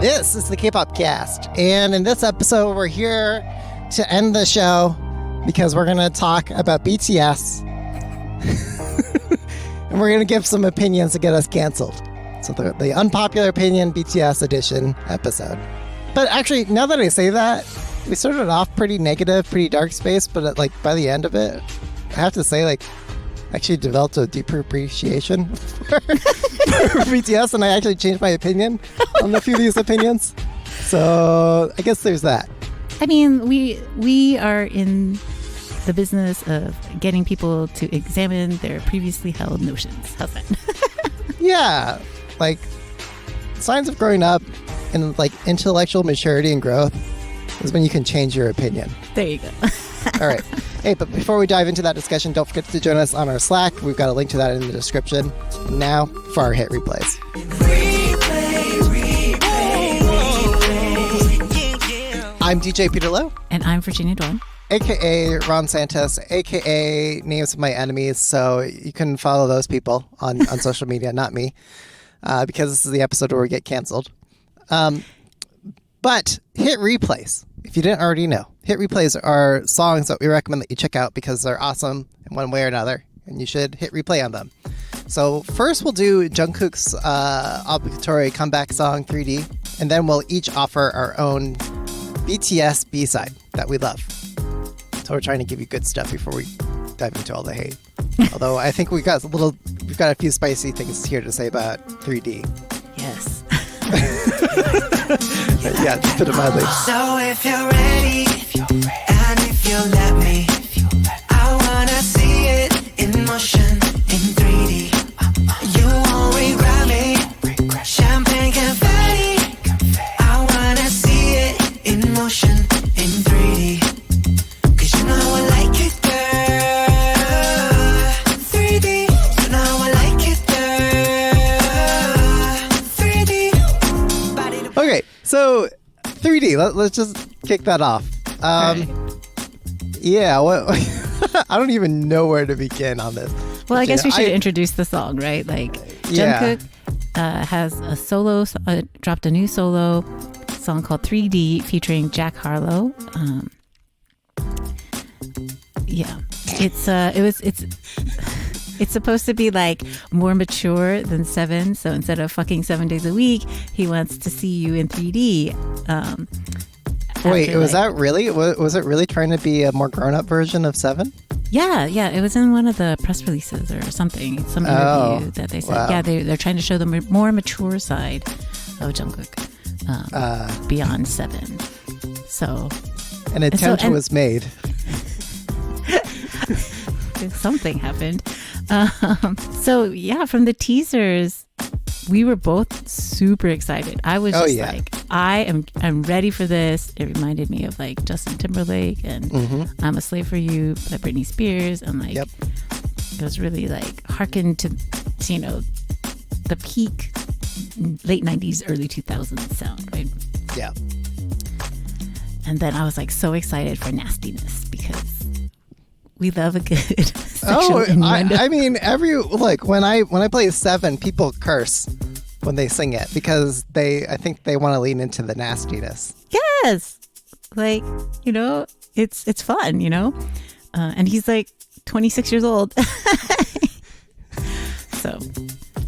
This is the K-Pop Cast, and in this episode, we're here to end the show because we're going to talk about BTS, and we're going to give some opinions to get us canceled. So the unpopular opinion BTS edition episode. But actually, now that I say that, we started off pretty negative, pretty dark space, but by the end of it, I have to say, I actually developed a deeper appreciation for BTS, and I actually changed my opinion on a few of these opinions. So I guess there's that. I mean, we are in the business of getting people to examine their previously held notions. How's that? Yeah, signs of growing up and intellectual maturity and growth is when you can change your opinion. There you go. All right. Hey, but before we dive into that discussion, don't forget to join us on our Slack. We've got a link to that in the description. Now for our hit replays. I'm DJ Peter Lowe. And I'm Virginia Dwan. AKA Ron Santos, AKA names of my enemies. So you can follow those people on social media, not me, because this is the episode where we get canceled. But hit replays, if you didn't already know, hit replays are songs that we recommend that you check out because they're awesome in one way or another, and you should hit replay on them. So first we'll do Jungkook's obligatory comeback song, 3D, and then we'll each offer our own BTS B-side that we love. So we're trying to give you good stuff before we dive into all the hate. Although I think we've got a few spicy things here to say about 3D. Yes. Yeah, just put it mildly. So if you're ready, and if you let me, I wanna see it in motion in 3D. You won't regret me. Champagne confetti. I wanna see it in motion in 3D. 'Cause you know I like it, girl. 3D. You know I like it, girl. 3D. Okay, so 3D. Let's just kick that off. Right. Yeah, I don't even know where to begin on this. Well, I guess we should introduce the song, right? Yeah. Jungkook has a solo, dropped a new solo song called 3D featuring Jack Harlow. Yeah, it's supposed to be more mature than Seven. So instead of fucking 7 days a week, he wants to see you in 3D. Wait, was that really? Was it really trying to be a more grown-up version of Seven? Yeah, it was in one of the press releases or something, some interview that they said. Wow. Yeah, they're trying to show the more mature side of Jungkook beyond Seven. So an attempt was made. Something happened. So yeah, from the teasers, we were both super excited. I was I'm ready for this. It reminded me of Justin Timberlake and I'm a Slave for You by Britney Spears, and Yep. It was really harkened to the peak late 90s, early 2000s sound, right? Yeah. And then I was so excited for nastiness because we love a good sexual innuendo. I mean, when I play Seven, people curse when they sing it because I think they want to lean into the nastiness. Yes, it's fun, and he's 26 years old. So,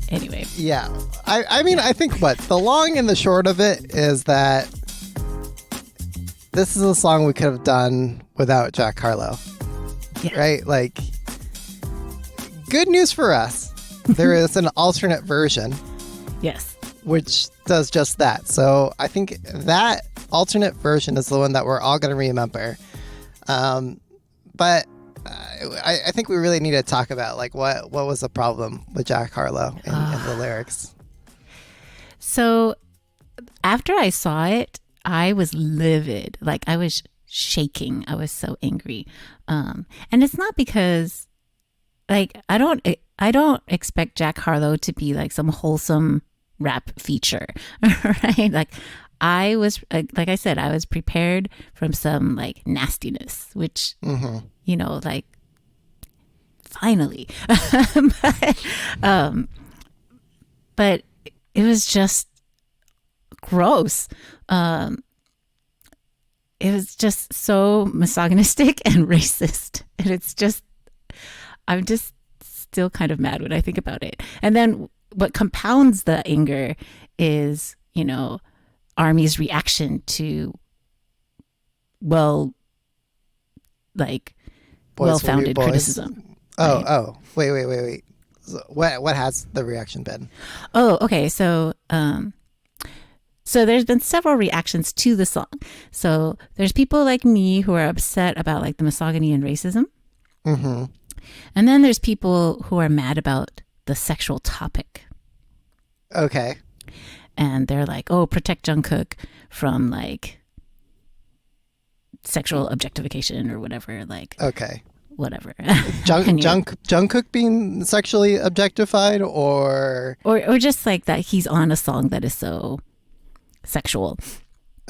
anyway, yeah. I mean, I think the long and the short of it is that this is a song we could have done without Jack Harlow. Yeah. Right? Good news for us. There is an alternate version. Yes. Which does just that. So I think that alternate version is the one that we're all going to remember. But I think we really need to talk about what was the problem with Jack Harlow in the lyrics. So after I saw it, I was livid. I was shaking. I was so angry. And it's not because I don't expect Jack Harlow to be some wholesome rap feature, right? I was I said, I was prepared from some nastiness, which finally. But it was just gross. It was just so misogynistic and racist. And I'm just still kind of mad when I think about it. And then what compounds the anger is, Army's reaction to, well-founded criticism. Oh, wait. So what has the reaction been? Oh, okay. So there's been several reactions to the song. So there's people like me who are upset about like the misogyny and racism. Mm-hmm. And then there's people who are mad about the sexual topic. Okay. And they're like, oh, protect Jungkook from like sexual objectification or whatever. Like, okay. Whatever. Jungkook being sexually objectified or just like that he's on a song that is so sexual.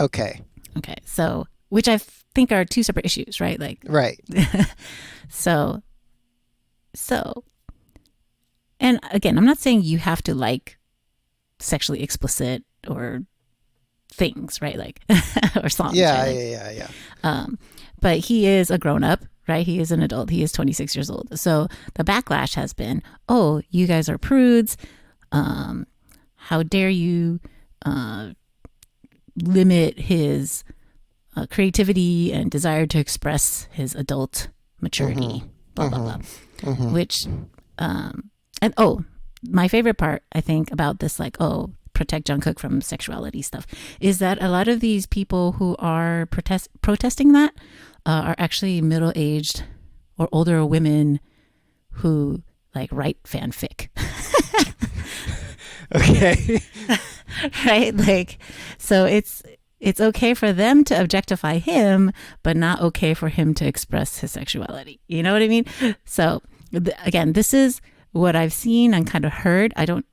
Okay. So, which I think are two separate issues, right? Like, right. So, and again, I'm not saying you have to like sexually explicit or things, right? Like, or songs. Yeah, right? yeah. But he is a grown up, right? He is an adult. He is 26 years old. So the backlash has been, oh, you guys are prudes. How dare you limit his creativity and desire to express his adult maturity, blah, blah, blah. Mm-hmm. Which, my favorite part, I think, about this, like, protect Jungkook from sexuality stuff, is that a lot of these people who are protesting that are actually middle-aged or older women who, like, write fanfic. Okay. Right? Like, so it's okay for them to objectify him, but not okay for him to express his sexuality. You know what I mean? So again, this is what I've seen and kind of heard. I don't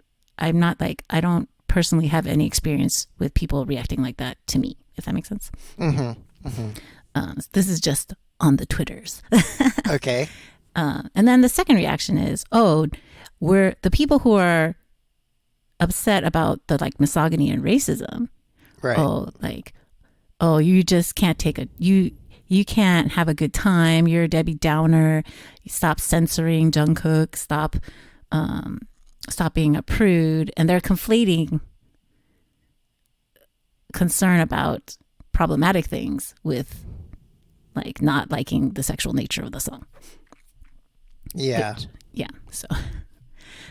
personally have any experience with people reacting like that to me, if that makes sense. Mm-hmm. Mm-hmm. This is just on the Twitters. Okay. And then the second reaction is, we're the people who are upset about the like misogyny and racism. Right. You just can't you can't have a good time. You're a Debbie Downer. Stop censoring Jungkook. Stop being a prude. And they're conflating concern about problematic things with like not liking the sexual nature of the song. Yeah.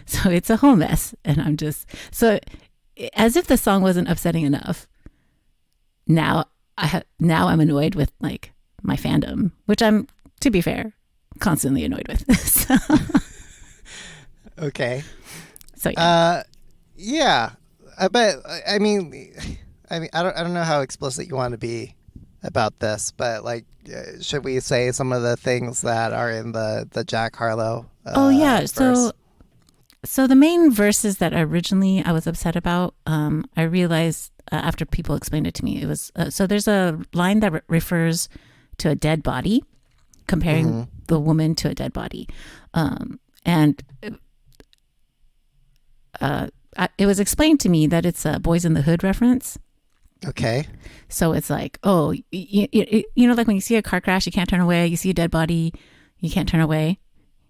So it's a whole mess. And I'm just, so as if the song wasn't upsetting enough, now I'm annoyed with like my fandom, which I'm, to be fair, constantly annoyed with. So. Okay. So yeah. Yeah. I mean, I don't know how explicit you want to be about this, but like, should we say some of the things that are in the Jack Harlow? Verse? So the main verses that originally I was upset about, I realized after people explained it to me, it was so there's a line that refers to a dead body, comparing the woman to a dead body, and it was explained to me that it's a Boys in the Hood reference. Okay. So it's like, you know, like when you see a car crash, you can't turn away. You see a dead body, you can't turn away.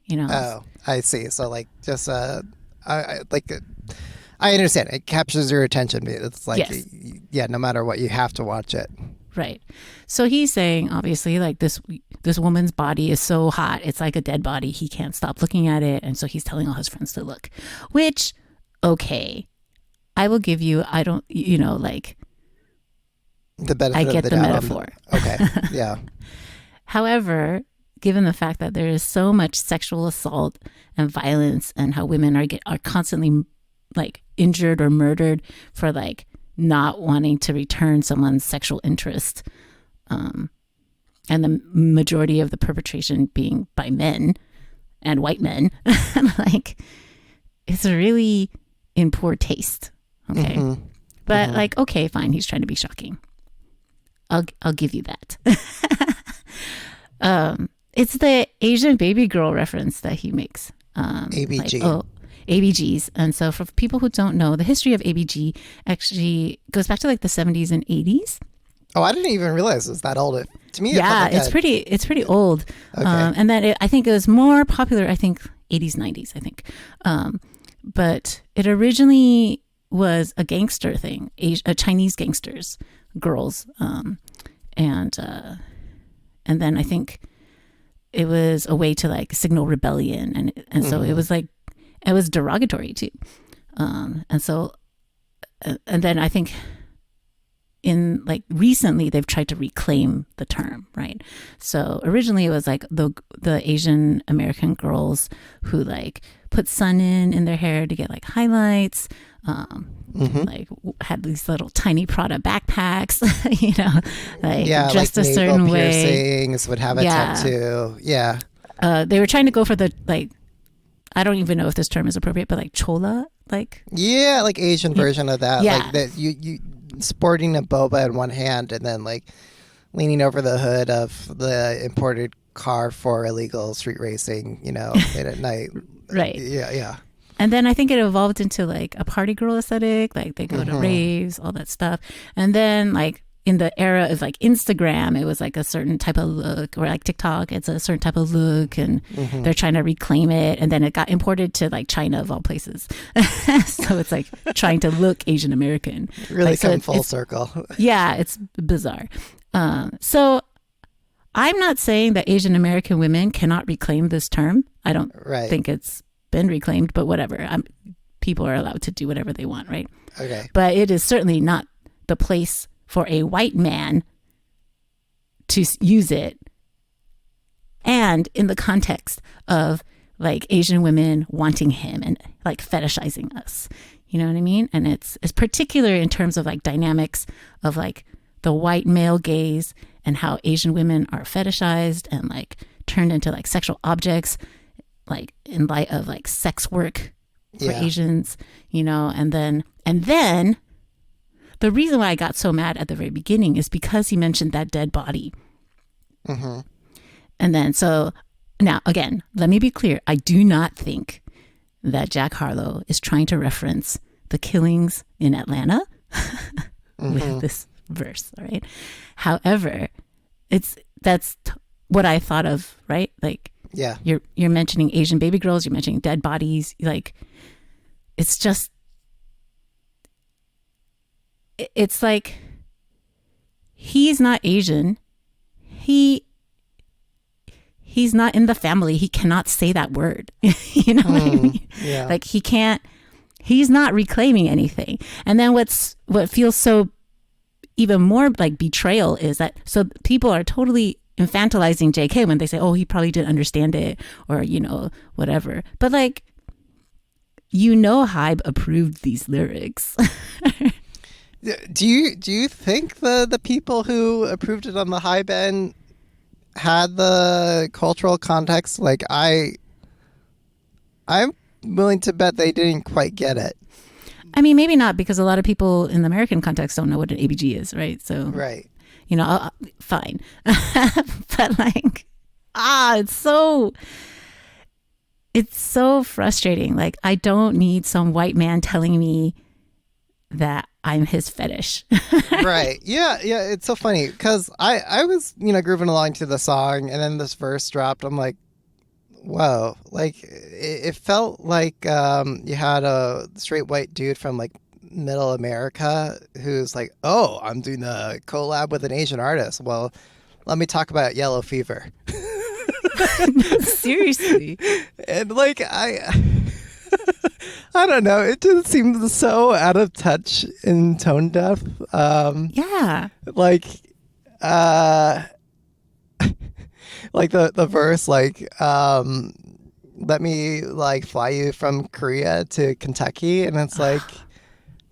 You know. Oh, I see. So like, just I understand. It captures your attention. It's like, yes. Yeah, no matter what, you have to watch it. Right. So he's saying, obviously, like this woman's body is so hot, it's like a dead body. He can't stop looking at it, and so he's telling all his friends to look. Which, okay, I will give you. I don't, like. The benefit I get of the metaphor. Okay. Yeah. However, given the fact that there is so much sexual assault and violence, and how women are constantly like injured or murdered for like not wanting to return someone's sexual interest, and the majority of the perpetration being by men and white men, like it's really in poor taste. Okay. Mm-hmm. But like, okay, fine. He's trying to be shocking. I'll give you that. It's the Asian baby girl reference that he makes. ABG. ABGs. And so for people who don't know, the history of ABG actually goes back to like the 70s and 80s. Oh, I didn't even realize it was that old. To me, Yeah, it's pretty old. Okay. And then I think it was more popular, I think 80s, 90s, I think. But it originally was a gangster thing, Chinese gangsters, girls. And then I think it was a way to like signal rebellion. And so it was like, it was derogatory too. And then I think in like recently they've tried to reclaim the term, right? So originally it was like the Asian American girls who like put sun in their hair to get like highlights, like had these little tiny Prada backpacks, like dressed like a certain way. Piercings, would have a tattoo. Yeah. They were trying to go for the like, I don't even know if this term is appropriate, but like chola, like like Asian version of that. Yeah. Like that you sporting a boba in one hand and then like leaning over the hood of the imported car for illegal street racing, late at night. Right. Yeah. And then I think it evolved into like a party girl aesthetic, like they go to raves, all that stuff. And then like in the era of like Instagram, it was like a certain type of look, or like TikTok, it's a certain type of look, and they're trying to reclaim it. And then it got imported to like China of all places. So it's like trying to look Asian American. Really like, come full circle. Yeah, it's bizarre. So I'm not saying that Asian American women cannot reclaim this term. I don't think it's been reclaimed, but whatever. People are allowed to do whatever they want, right? Okay. But it is certainly not the place for a white man to use it, and in the context of like Asian women wanting him and like fetishizing us. You know what I mean? And it's particular in terms of like dynamics of like the white male gaze and how Asian women are fetishized and like turned into like sexual objects, like in light of like sex work for Asians, and then the reason why I got so mad at the very beginning is because he mentioned that dead body. And then, so now again, let me be clear. I do not think that Jack Harlow is trying to reference the killings in Atlanta with this verse. All right. However, that's what I thought of, right? Like, you're mentioning Asian baby girls, you're mentioning dead bodies. Like, it's just, it's like, he's not Asian. He's not in the family. He cannot say that word. You know what I mean? Yeah. Like he's not reclaiming anything. And then what feels so even more like betrayal is that, so people are totally infantilizing JK when they say, oh, he probably didn't understand it, or, whatever. But like, Hybe approved these lyrics. Do you think the people who approved it on the Hybe end had the cultural context? Like I'm willing to bet they didn't quite get it. I mean, maybe not, because a lot of people in the American context don't know what an ABG is, right? So right. Fine. But like, it's so frustrating. Like, I don't need some white man telling me that I'm his fetish. Right. Yeah. It's so funny because I was, grooving along to the song, and then this verse dropped. I'm like, whoa. Like, it felt like you had a straight white dude from like middle America who's like, oh, I'm doing a collab with an Asian artist. Well, let me talk about yellow fever. Seriously. And like, I don't know. It just seems so out of touch and tone deaf. Yeah. Like, like the verse, like, let me like fly you from Korea to Kentucky, and it's like,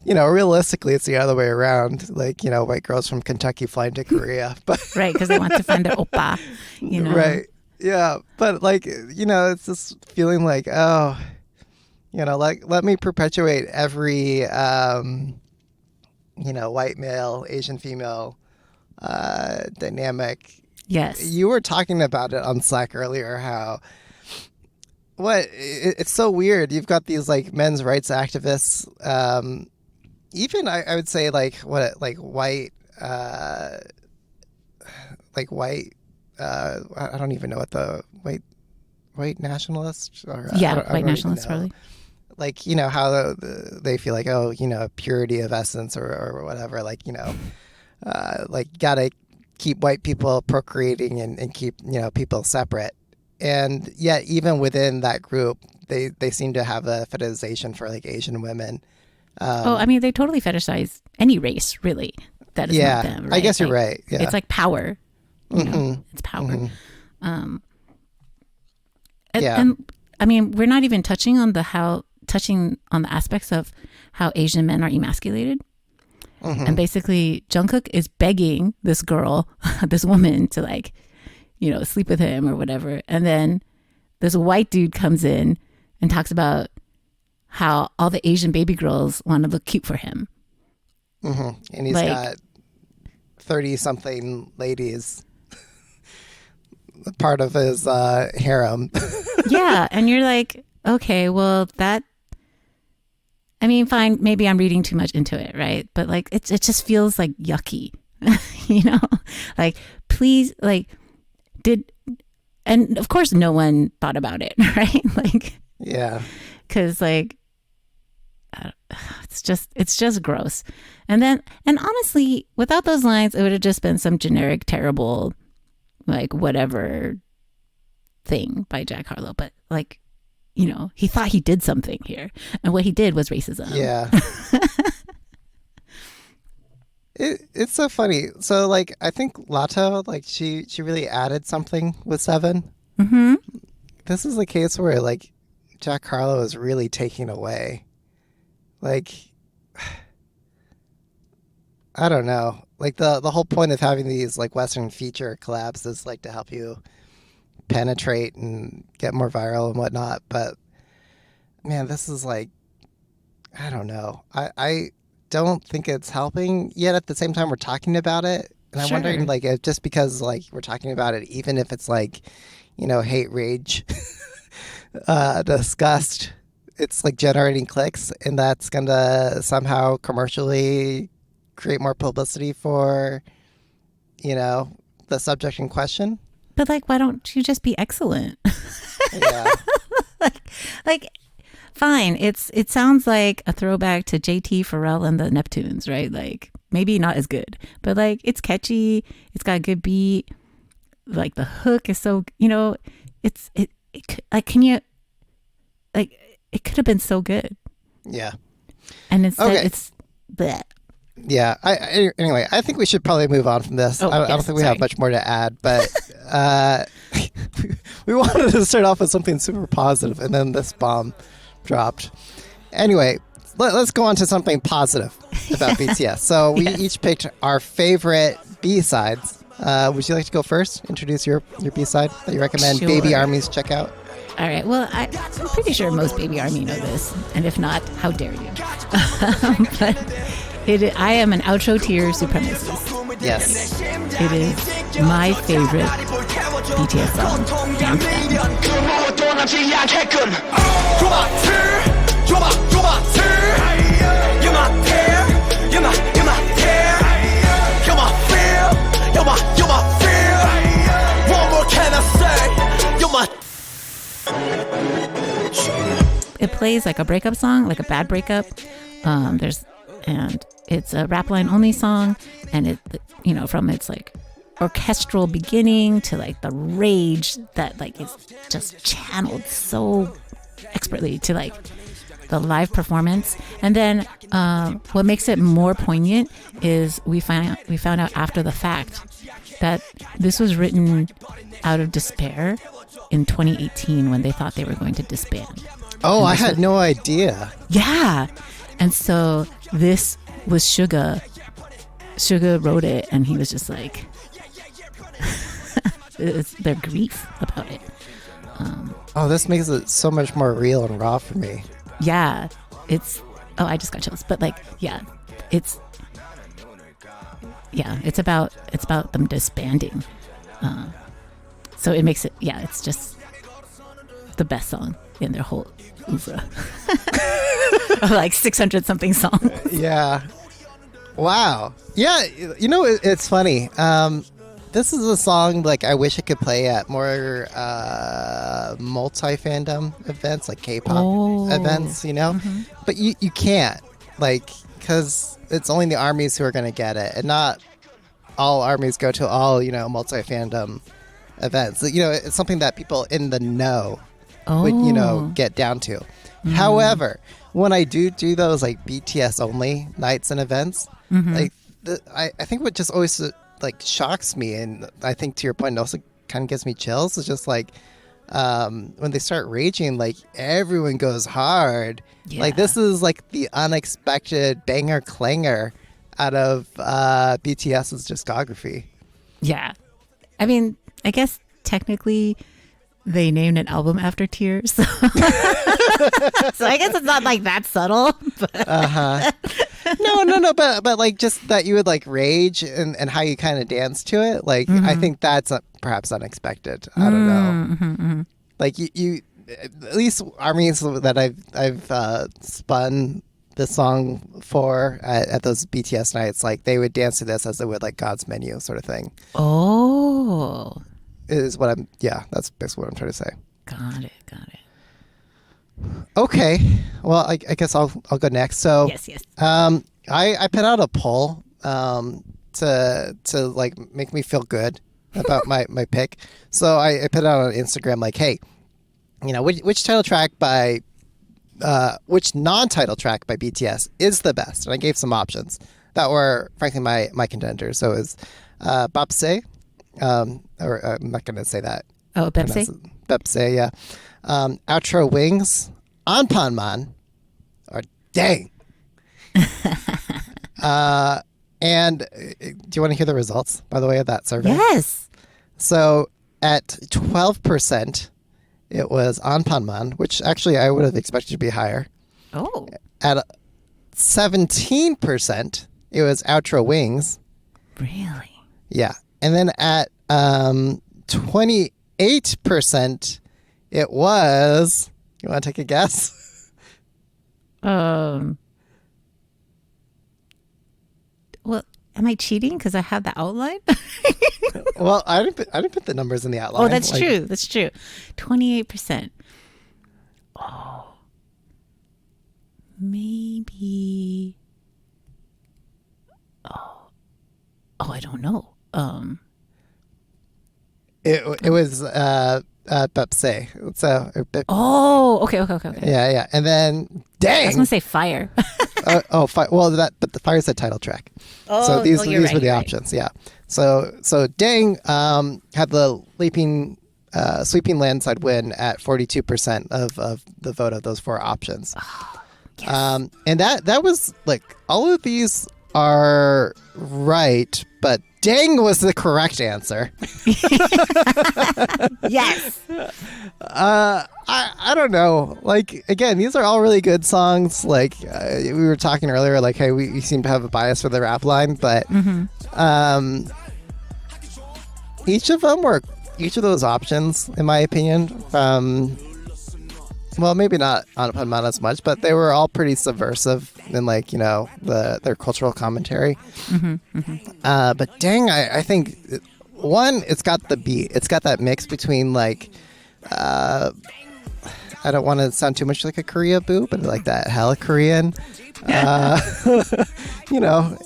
realistically, it's the other way around. Like, white girls from Kentucky flying to Korea, but right, because they want to find an oppa, Right. Yeah, but like, it's this feeling like, oh, like, let me perpetuate every, white male, Asian female dynamic. Yes. You were talking about it on Slack earlier, how it's so weird. You've got these like men's rights activists, even I would say like white, I don't even know what the white nationalists or white nationalists probably. Like, you know, how they feel like, oh, you know, purity of essence or whatever, like, you know, like gotta keep white people procreating and keep, you know, people separate. And yet even within that group, they seem to have a fetishization for like Asian women. I mean, they totally fetishize any race, really. That is not them, right? I guess you're like, right. Yeah. It's like power. You know, it's power. And I mean, we're not even touching on the aspects of how Asian men are emasculated. And basically, Jungkook is begging this girl, this woman, to like, you know, sleep with him or whatever. And then this white dude comes in and talks about how all the Asian baby girls want to look cute for him. And he's like, got 30-something ladies part of his harem. Yeah. And you're like, okay, well, that, I mean, fine, maybe I'm reading too much into it, right? But like, it just feels like yucky, you know? Like, please, like, and of course no one thought about it, right? Like, yeah. Because like, it's just gross. And honestly, without those lines, it would have just been some generic, terrible, like whatever thing by Jack Harlow. But like, you know, he thought he did something here, and what he did was racism. Yeah. It's so funny. So like, I think Lato, like she really added something with Seven. This is the case where like Jack Harlow is really taking away. Like, I don't know. Like the whole point of having these like Western feature collabs is like to help you penetrate and get more viral and whatnot. But man, this is like, I don't know. I don't think it's helping, yet at the same time we're talking about it. And I'm wondering like, if just because like we're talking about it, even if it's like, you know, hate, rage, disgust, it's like generating clicks, and that's gonna somehow commercially create more publicity for, you know, the subject in question. But like, why don't you just be excellent? Yeah. like fine, it sounds like a throwback to JT, Pharrell and the Neptunes, right? Like, maybe not as good, but like, it's catchy, it's got a good beat, like the hook is so, you know, it like, can you, like, it could have been so good. Yeah. And instead it's bleh. Yeah. Anyway, I think we should probably move on from this. I don't think we have much more to add, but we wanted to start off with something super positive, and then this bomb dropped. Anyway, let's go on to something positive about BTS. So we each picked our favorite B-sides. Would you like to go first? Introduce your B-side that you recommend Baby Armies check out. All right. Well, I'm pretty sure most Baby Army know this, and if not, how dare you? But I am an outro tier supremacist. Yes. It is my favorite BTS song, hands It plays like a breakup song, like a bad breakup. And it's a rap line only song, and it, you know, from its like orchestral beginning to like the rage that like is just channeled so expertly to like the live performance. And then what makes it more poignant is we found out after the fact that this was written out of despair in 2018 when they thought they were going to disband. Oh, I had no idea. Yeah. And so this was Suga. Suga wrote it, and he was just like, it's their grief about it. This makes it so much more real and raw for me. Yeah. I just got chills. But like, yeah, it's about them disbanding. So it makes it, it's just the best song. in their whole oeuvre. Like 600 something songs. Yeah. Wow. Yeah, it's funny. This is a song like I wish it could play at more multi-fandom events, like K-pop events, But you can't, like, because it's only the armies who are going to get it, and not all armies go to all, multi-fandom events. It's something that people in the know would, get down to. However, when I do those like BTS only nights and events, like I think what just always like shocks me, and I think to your point, it also kind of gives me chills. It's just like when they start raging, like everyone goes hard. Yeah. Like this is like the unexpected banger clanger out of BTS's discography. Yeah. I mean, I guess technically they named an album after Tears. So, so I guess it's not like that subtle. But. No, but like just that you would like rage and how you kind of dance to it. Like I think that's perhaps unexpected. I don't know. Like you at least armies that I've spun this song for at those BTS nights, like they would dance to this as they would like God's Menu sort of thing. Oh. That's basically what I'm trying to say. Got it. Okay. Well, I guess I'll go next. So Yes. I put out a poll to like make me feel good about my pick. So I put out on Instagram like, hey, which title track by which non-title track by BTS is the best? And I gave some options that were frankly my contenders. So it was Bapse, or I'm not going to say that. Oh, Pepsi? Bapse, yeah. Outro Wings, Anpanman, or Dang. And do you want to hear the results, by the way, of that survey? Yes. So at 12%, it was Anpanman, which actually I would have expected to be higher. Oh. At 17%, it was Outro Wings. Really? Yeah. And then at 28%, it was... You want to take a guess? Well, am I cheating because I have the outline? Well, I didn't put the numbers in the outline. Oh, that's true. That's true. 28%. Oh. Maybe. Oh, I don't know. It was Pepsi. So. Oh, okay. Yeah. And then Dang. I was gonna say Fire. Well, but the Fire's the title track. Oh, so these you're were right, the options. Yeah. So Dang had the sweeping landside win at 42% of the vote of those four options. Oh, yes. And that was like all of these are right, but Dang was the correct answer. Yes. I don't know. Like, again, these are all really good songs. Like, we were talking earlier, like, hey, we seem to have a bias for the rap line, but each of those options, in my opinion, well, maybe not Anpanman as much, but they were all pretty subversive in, like, their cultural commentary. But Dang, I think, one, it's got the beat. It's got that mix between, like, I don't want to sound too much like a Korea boo, but like that hella Korean,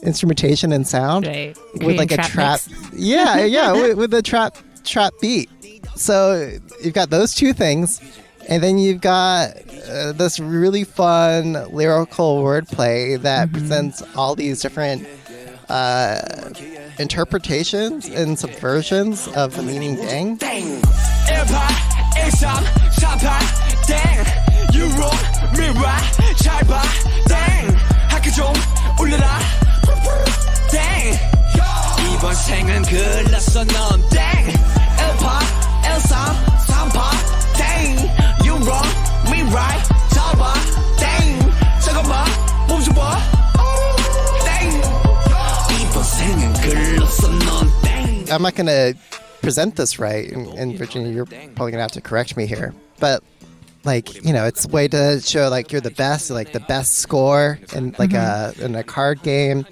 instrumentation and sound, Right. with like a trap. Yeah, with a trap beat. So you've got those two things, and then you've got this really fun lyrical wordplay that presents all these different interpretations and subversions of the meaning Dang. 이번 생은 글렀어 넌 땡 1파 1, 3, 3파 땡 You wrong, me right 잡아 땡 잠깐만 멈춰봐 땡 이번 생은 글렀어 넌 땡 I'm not gonna present this right, and Virginia, you're probably gonna have to correct me here, but like, you know, it's a way to show like you're the best, like the best score in like in a card game.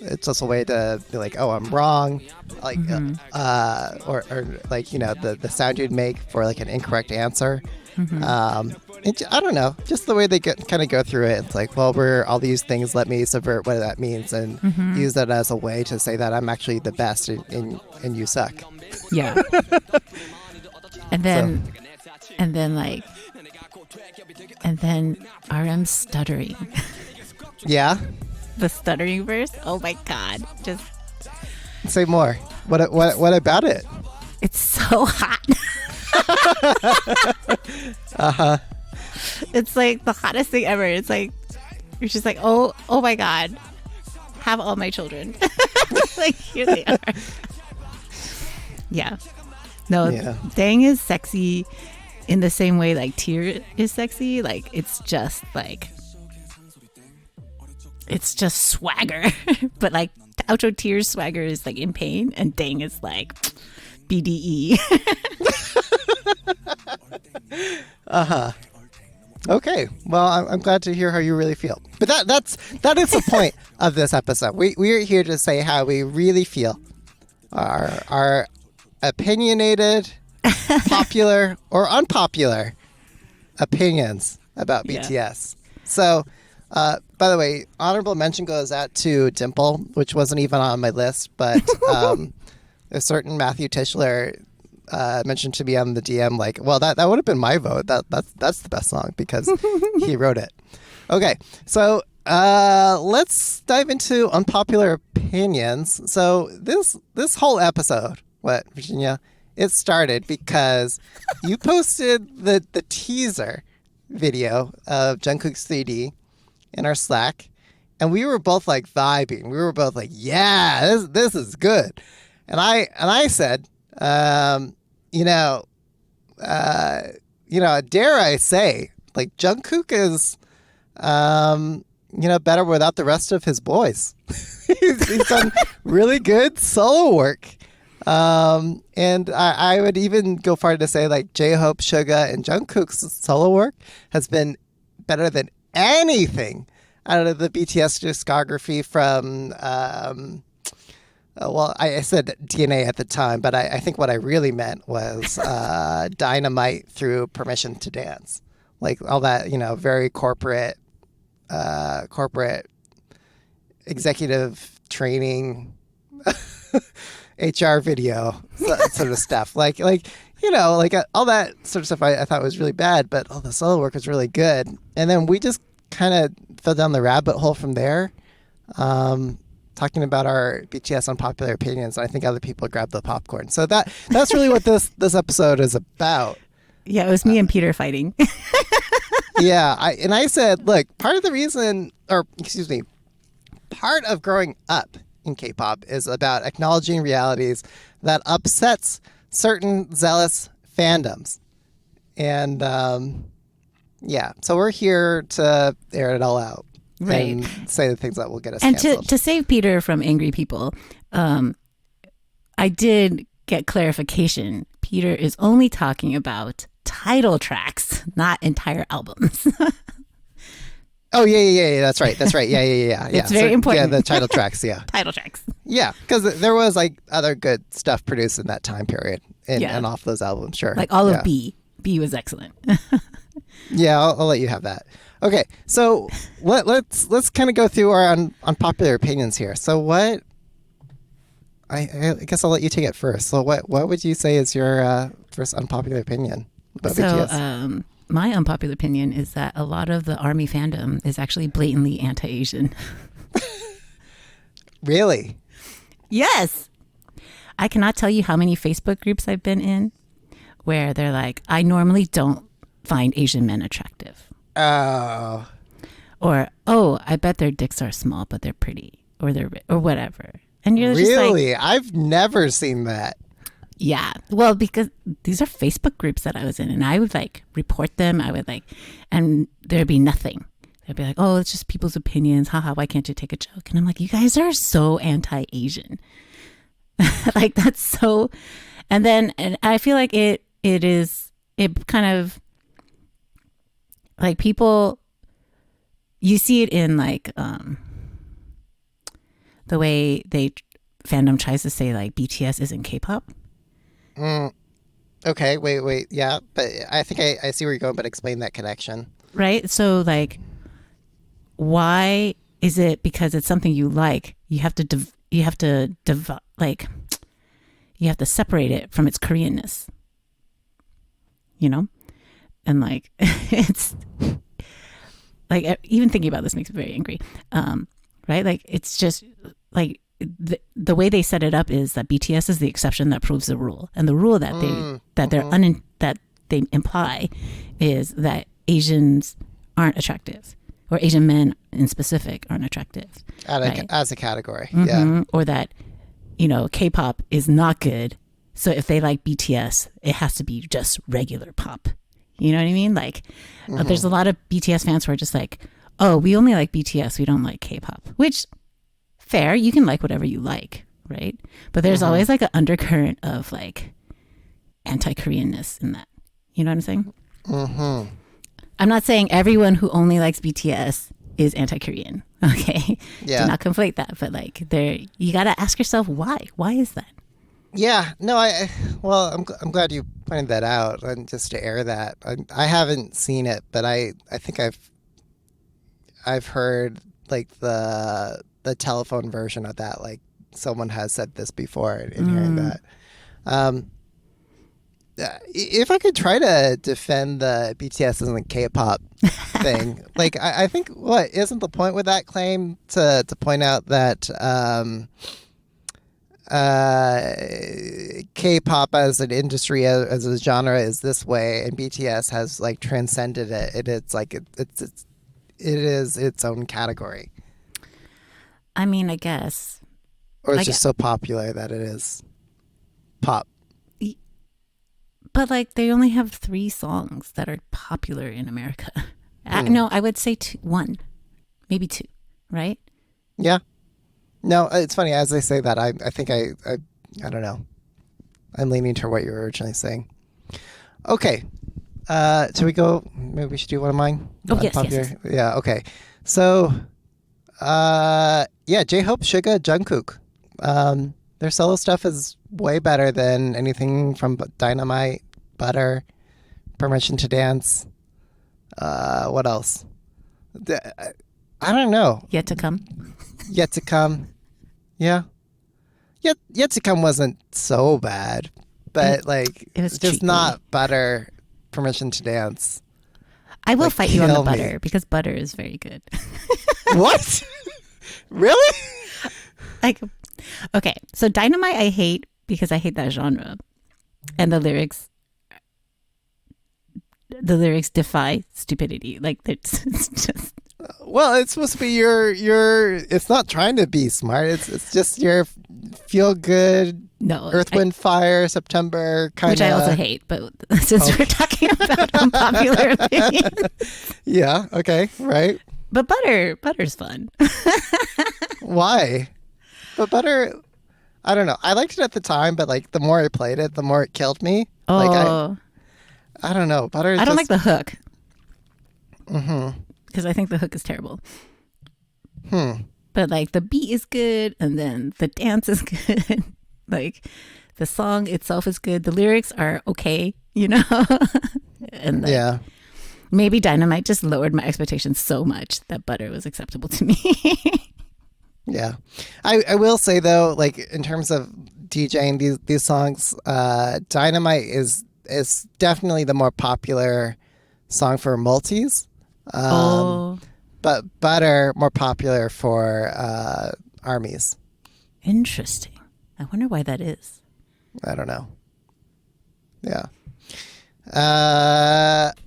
It's also a way to be like, oh, I'm wrong, like, or like, you know, the sound you'd make for like an incorrect answer. I don't know, just the way they kind of go through it. It's like, well, we're all these things. Let me subvert what that means and use that as a way to say that I'm actually the best and you suck. Yeah. And then RM stuttering. Yeah. The stuttering verse. Oh my God! Just say more. What about it? It's so hot. It's like the hottest thing ever. It's like you're just like, oh my God, have all my children. Like here they are. Yeah. No, Yeah. Dang is sexy in the same way like Tear is sexy. Like it's just swagger. But like outro Tear's swagger is like in pain and Dang is like BDE. Okay. Well, I'm glad to hear how you really feel. But that is the point of this episode. We're here to say how we really feel. Our opinionated, popular or unpopular opinions about BTS. So, by the way, honorable mention goes out to Dimple, which wasn't even on my list, but a certain Matthew Tischler mentioned to me on the DM, like, well, that would have been my vote. That's the best song because he wrote it. Okay, so let's dive into unpopular opinions. So this whole episode, what, Virginia? It started because you posted the teaser video of Jungkook's 3D in our Slack, and we were both like vibing. We were both like, yeah, this is good. And I said, dare I say, like Jungkook is, better without the rest of his boys. he's done really good solo work. And I would even go far to say like J-Hope, Suga, and Jungkook's solo work has been better than anything out of the BTS discography from, I said DNA at the time, but I think what I really meant was Dynamite through Permission to Dance. Like all that, very corporate executive training HR video sort of stuff. Like all that sort of stuff I thought was really bad, but all the solo work was really good. And then we just kind of fell down the rabbit hole from there, talking about our BTS unpopular opinions. And I think other people grabbed the popcorn. So that's really what this episode is about. Yeah, it was me and Peter fighting. Yeah, I said, look, part of growing up in K-pop is about acknowledging realities that upsets certain zealous fandoms. And so we're here to air it all out. Right. And say the things that will get us and canceled. to save Peter from angry people, I did get clarification. Peter is only talking about title tracks, not entire albums. Oh, yeah. That's right. Yeah. It's very important. Yeah, the title tracks, yeah. Title tracks. Yeah, because there was like other good stuff produced in that time period and off those albums, sure. Like all of B. B was excellent. Yeah, I'll let you have that. Okay, so let's kind of go through our unpopular opinions here. So what? I guess I'll let you take it first. So what would you say is your first unpopular opinion about BTS? My unpopular opinion is that a lot of the ARMY fandom is actually blatantly anti-Asian. Really? Yes. I cannot tell you how many Facebook groups I've been in where they're like, I normally don't find Asian men attractive. Oh. Or, I bet their dicks are small, but they're pretty. Or whatever. And you're just really? like, I've never seen that. Yeah. Well, because these are Facebook groups that I was in, and I would like report them. I would like, and there'd be nothing. They'd be like, oh, it's just people's opinions. Haha, why can't you take a joke? And I'm like, you guys are so anti-Asian. Like that's so. And I feel like it kind of like people, you see it in like the way fandom tries to say like BTS isn't K-pop. Okay, wait, yeah, but I think I see where you're going, but explain that connection. Right? So like, why is it because it's something you like? You have to separate it from its Koreanness. You know, and like it's like even thinking about this makes me very angry. Right? Like it's just like the way they set it up is that BTS is the exception that proves the rule, and the rule that that they imply is that Asians aren't attractive, or Asian men in specific aren't attractive, as a category. or that K-pop is not good, so if they like BTS, it has to be just regular pop. You know what I mean? Like there's a lot of BTS fans who are just like, oh, we only like BTS, we don't like K-pop, which fair, you can like whatever you like, right? But there's always like an undercurrent of like anti-Koreanness in that. You know what I'm saying? I'm not saying everyone who only likes BTS is anti-Korean. Okay, do not conflate that. But like, you got to ask yourself why. Why is that? Yeah, no, I'm glad you pointed that out, and just to air that, I haven't seen it, but I think I've heard like the telephone version of that. Like someone has said this before, in hearing that. If I could try to defend the BTS isn't K-pop thing, like I think what isn't the point with that claim to point out that K-pop as an industry, as a genre, is this way, and BTS has like transcended it. It's like it is its own category. I mean, I guess. Or it's just so popular that it is pop. But like, they only have 3 songs that are popular in America. No, I would say 1, maybe 2, right? Yeah. No, it's funny. As I say that, I think I don't know. I'm leaning toward what you were originally saying. Okay. Should we go? Maybe we should do one of mine. Oh, yes. Yeah. Okay. So, J-Hope, Suga, Jungkook. Their solo stuff is way better than anything from Dynamite, Butter, Permission to Dance. What else? I don't know. Yet to come. Yet to come. Yeah. Yet to come wasn't so bad, but like it was just cheeky. not Butter, Permission to Dance. I will Like, fight you on the kill me. Butter, because Butter is very good. What? Really? Like, okay, so Dynamite I hate because I hate that genre, and the lyrics defy stupidity. Like it's just. Well, it's supposed to be your. It's not trying to be smart. It's just your feel good. No, Earth, Wind, Fire, September kind of. Which I also hate, but since we're talking about unpopular opinions. Yeah. Okay. Right. But Butter's fun. Why? But Butter, I don't know. I liked it at the time, but like the more I played it, the more it killed me. Oh, like I don't know. Butter. I don't like the hook. Because I think the hook is terrible. But like the beat is good, and then the dance is good. Like the song itself is good. The lyrics are okay, and like, yeah. Maybe Dynamite just lowered my expectations so much that Butter was acceptable to me. Yeah. I will say though, like in terms of DJing these songs, Dynamite is definitely the more popular song for multis. But Butter more popular for armies. Interesting. I wonder why that is. I don't know. Yeah.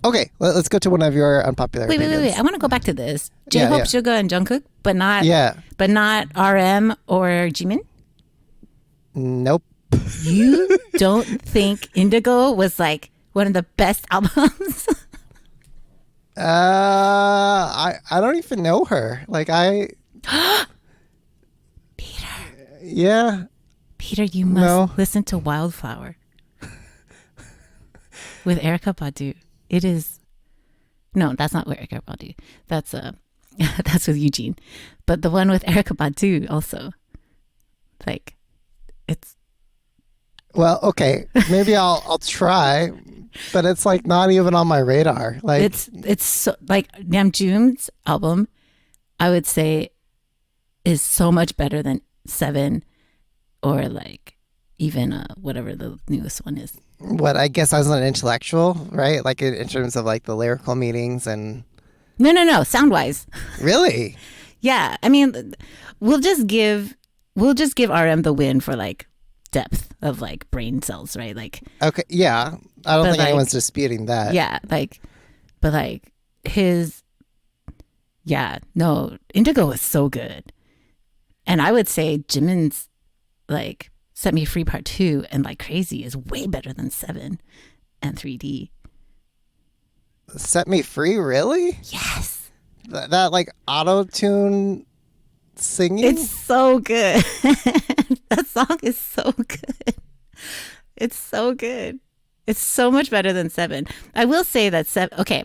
Okay, let's go to one of your unpopular opinions. Wait. I want to go back to this. J-Hope, Suga, and Jungkook, but not RM or Jimin? Nope. You don't think Indigo was like one of the best albums? I don't even know her. Like Peter. Yeah. Peter, you must listen to Wildflower with Erykah Badu. It is No, that's not with Erykah Badu. That's that's with Eugene. But the one with Erykah Badu also, like, it's Well, okay, maybe I'll try, but it's like not even on my radar. Like it's so like Namjoon's album, I would say, is so much better than Seven, or like even whatever the newest one is. what I guess I was an intellectual, right? Like in terms of like the lyrical meanings and No, sound wise. really. Yeah, I mean, we'll just give RM the win for like depth of like brain cells, right? Like, Okay, yeah, I don't But, think like, anyone's disputing that. yeah, like, but like his, yeah, no, Indigo is so good, and I would say Jimin's like Set Me Free Part 2 and like Crazy is way better than 7 and 3D. Set Me Free, really? Yes, That like auto tune singing. it's so good. That song is so good. It's so good. It's so much better than 7. I will say that 7. Okay,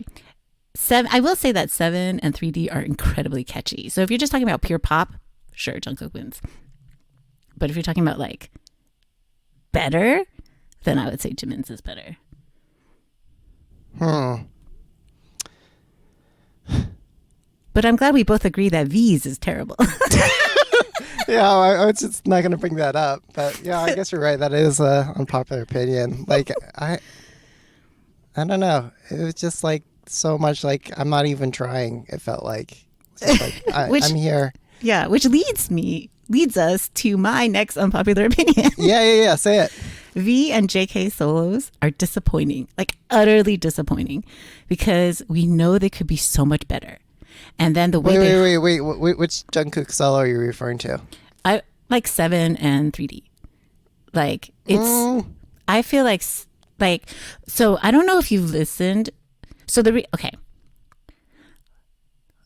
7. I will say that 7 and 3D are incredibly catchy. So if you're just talking about pure pop, sure, Jungkook wins. But if you're talking about like better, then I would say Jimin's is better. But I'm glad we both agree that V's is terrible. Yeah, I was just not gonna bring that up, but yeah, I guess you're right. That is a unpopular opinion. Like I don't know. It was just like so much like I'm not even trying. It felt like, it's just like Which- I'm here. Yeah, which leads us to my next unpopular opinion. Yeah. Say it. V and JK solos are disappointing, like utterly disappointing, because we know they could be so much better. And then the way Wait. Which Jungkook solo are you referring to? I like 7 and 3D. Like it's, I feel like so I don't know if you've listened. So okay,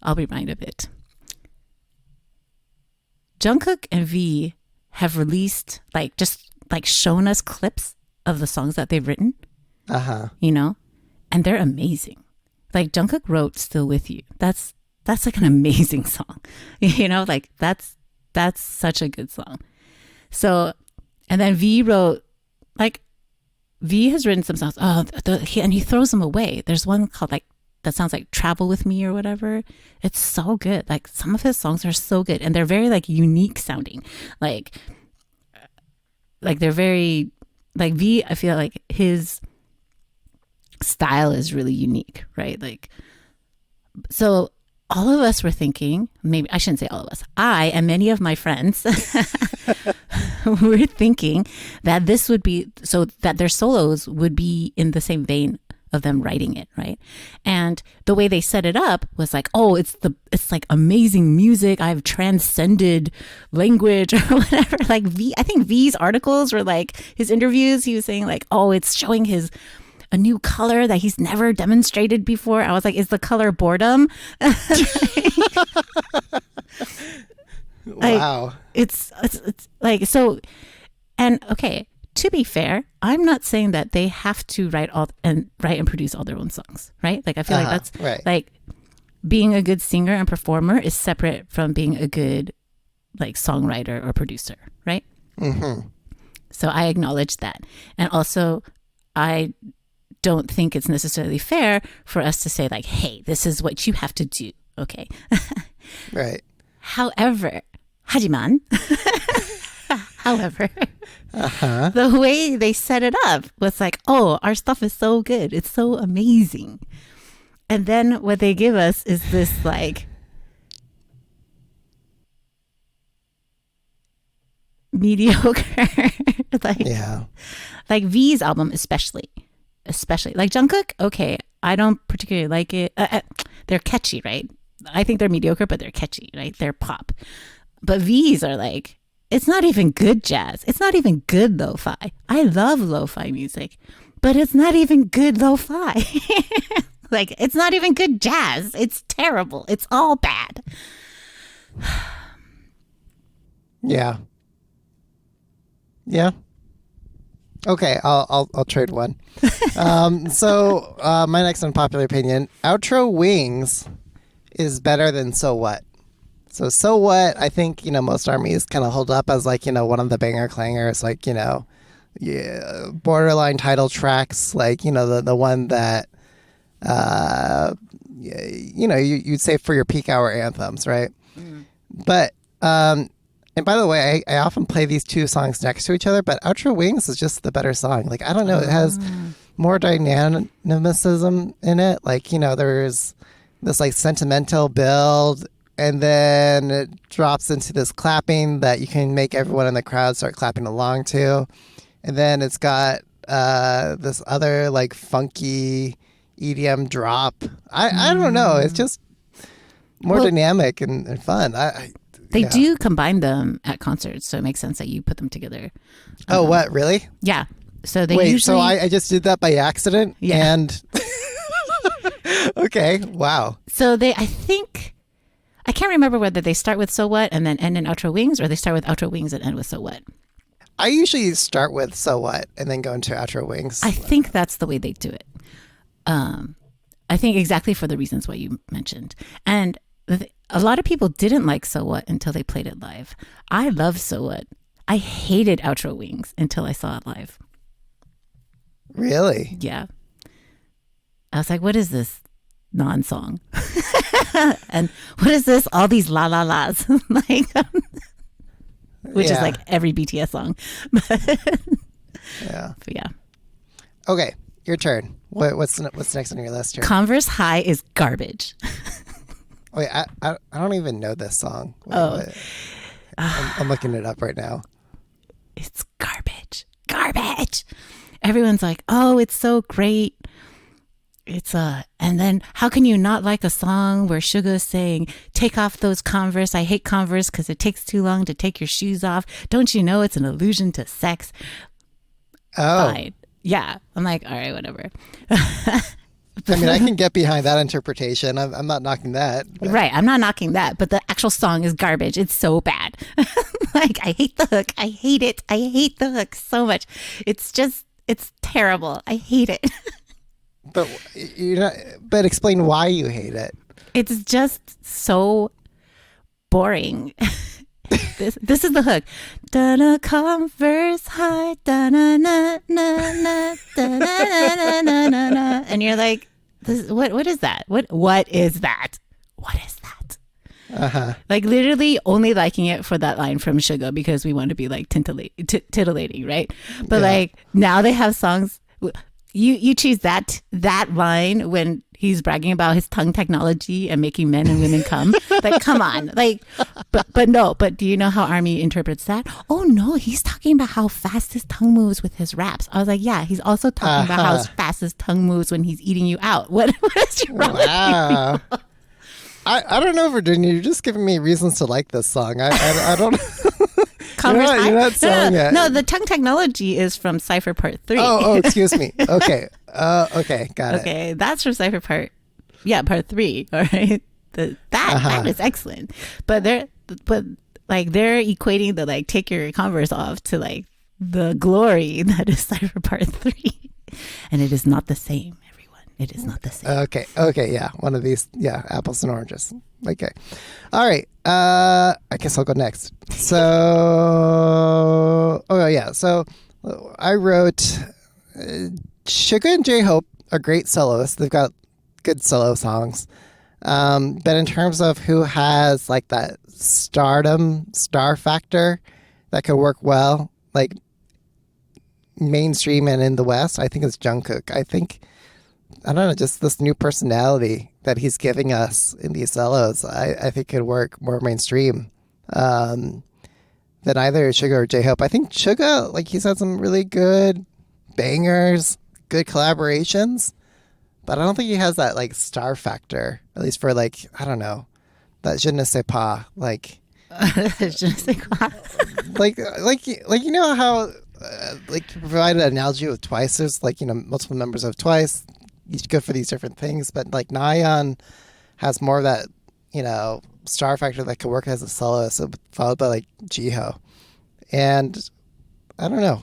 I'll rewind a bit. Jungkook and V have released just shown us clips of the songs that they've written, you know, and they're amazing. Like Jungkook wrote "Still With You." That's like an amazing song, you know, like that's such a good song. So, and then V wrote, like, V has written some songs. Oh, and he throws them away. There's one called like, that sounds like "Travel With Me" or whatever. It's so good. Like some of his songs are so good, and they're very like unique sounding. Like they're very like V. I feel like his style is really unique, right? Like, so all of us were thinking, maybe I shouldn't say all of us, I and many of my friends were thinking that this would be, so that their solos would be in the same vein of them writing it, right? And the way they set it up was like, oh, it's like amazing music, I've transcended language or whatever. Like I think V's articles were like, his interviews, he was saying like, oh, it's showing a new color that he's never demonstrated before. I was like, is the color boredom? Wow. It's like, so, and okay, to be fair, I'm not saying that they have to write and produce all their own songs, right? Like I feel like that's right. like being a good singer and performer is separate from being a good like songwriter or producer, right? Mm-hmm. So I acknowledge that. And also I don't think it's necessarily fair for us to say like, hey, this is what you have to do. Okay. Right. However, 하지만, the way they set it up was like, oh, our stuff is so good. It's so amazing. And then what they give us is this like mediocre, like V's album, especially like Jungkook. Okay, I don't particularly like it. They're catchy, right? I think they're mediocre, but they're catchy, right? They're pop. But V's are like, it's not even good jazz. It's not even good lo-fi. I love lo-fi music, but it's not even good lo-fi. Like, it's not even good jazz. It's terrible. It's all bad. Yeah. Okay, I'll trade one. My next unpopular opinion: Outro Wings is better than So What. So What? I think most armies kind of hold up as like one of the banger clangers, like yeah, borderline title tracks, like the one that you'd say for your peak hour anthems, right? But and by the way, I often play these two songs next to each other, but Outro Wings is just the better song. Like, I don't know, it has more dynamicism in it. Like, there's this like sentimental build, and then it drops into this clapping that you can make everyone in the crowd start clapping along to. And then it's got this other like funky EDM drop. I don't know. It's just more dynamic and fun. They do combine them at concerts, so it makes sense that you put them together. Oh, what? Really? Yeah. So they Wait, usually... so I just did that by accident? Yeah. And okay, wow. So I can't remember whether they start with So What and then end in Outro Wings, or they start with Outro Wings and end with So What. I usually start with So What and then go into Outro Wings. I think that's the way they do it. I think exactly for the reasons what you mentioned. And a lot of people didn't like So What until they played it live. I love So What. I hated Outro Wings until I saw it live. Really? Yeah. I was like, what is this non-song? And what is this? All these la la las. Like, which is like every BTS song. Yeah. But yeah. Okay, your turn. What's next on your list here? Converse High is garbage. Wait, I don't even know this song. Wait. I'm looking it up right now. It's garbage. Garbage. Everyone's like, oh, it's so great. And then how can you not like a song where Suga is saying, take off those Converse. I hate Converse because it takes too long to take your shoes off. Don't you know it's an allusion to sex? Oh. Fine. Yeah. I'm like, all right, whatever. I mean, I can get behind that interpretation. I'm not knocking that. But. Right. I'm not knocking that, but the actual song is garbage. It's so bad. Like, I hate the hook. I hate it. I hate the hook so much. It's terrible. I hate it. But explain why you hate it. It's just so boring. This is the hook. Da-da, Converse High, da-na-na-na-na, da-na-na-na-na-na. And you're like, what is that? What is that? What is that? Uh-huh. Like, literally only liking it for that line from Suga because we want to be like titillating, right? But like, now they have songs. You choose that line when he's bragging about his tongue technology and making men and women come. Like, come on. Like, but do you know how ARMY interprets that? Oh no, he's talking about how fast his tongue moves with his raps. I was like, yeah, he's also talking about how fast his tongue moves when he's eating you out. What is wrong with you? I don't know, Virginia. You're just giving me reasons to like this song. I don't. You're not selling it. No, the tongue technology is from Cypher Part 3. Oh, excuse me. Okay. Okay, got it. Okay, that's from Cypher Part 3. All right, that is excellent. But they're equating the like take your Converse off to like the glory that is Cypher Part 3, and it is not the same. It is not the same. Okay, yeah. One of these, apples and oranges. Okay. All right. I guess I'll go next. So, So I wrote Suga and J-Hope are great soloists. They've got good solo songs. But in terms of who has like that star factor that could work well, like mainstream and in the West, I think it's Jungkook. I don't know, just this new personality that he's giving us in these solos, I think could work more mainstream than either Suga or J-Hope. I think Suga, like, he's had some really good bangers, good collaborations, but I don't think he has that, like, star factor, at least for, like, I don't know, that je ne sais pas, like... Je ne sais quoi. like, you know how, like, to provide an analogy with Twice, there's, like, multiple members of Twice, each good for these different things, but like Nayeon has more of that, star factor that could work as a soloist, followed by like Jiho. And I don't know.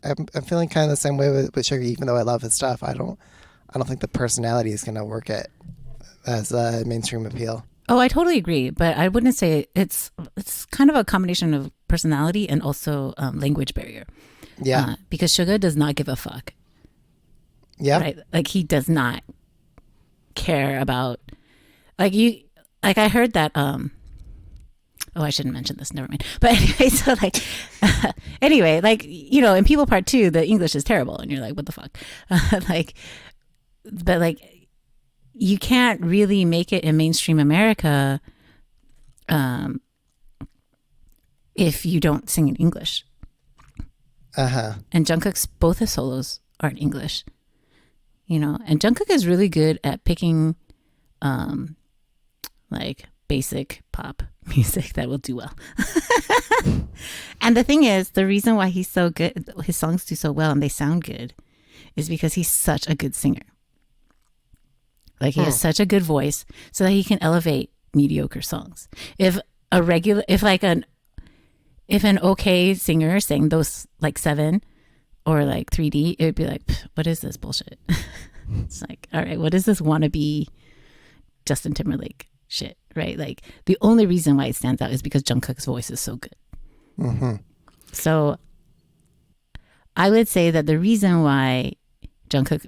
I'm feeling kind of the same way with Sugar. Even though I love his stuff, I don't think the personality is going to work it as a mainstream appeal. Oh, I totally agree, but I wouldn't say it's kind of a combination of personality and also language barrier. Yeah, because Suga does not give a fuck. yeah, Right? Like he does not care about like you. Like I heard that. Oh, I shouldn't mention this. Never mind. But anyway, so like, anyway, like in People Part 2, the English is terrible, and you're like, what the fuck, like, but like. You can't really make it in mainstream America if you don't sing in English. And Jungkook's both his solos are in English, and Jungkook is really good at picking like basic pop music that will do well. And the thing is, the reason why he's so good, his songs do so well and they sound good, is because he's such a good singer. Like he has such a good voice so that he can elevate mediocre songs. If an okay singer sang those like 7 or like 3D, it would be like, what is this bullshit? It's like, all right, what is this wannabe Justin Timberlake shit, right? Like the only reason why it stands out is because Jungkook's voice is so good. Mm-hmm. So I would say that the reason why Jungkook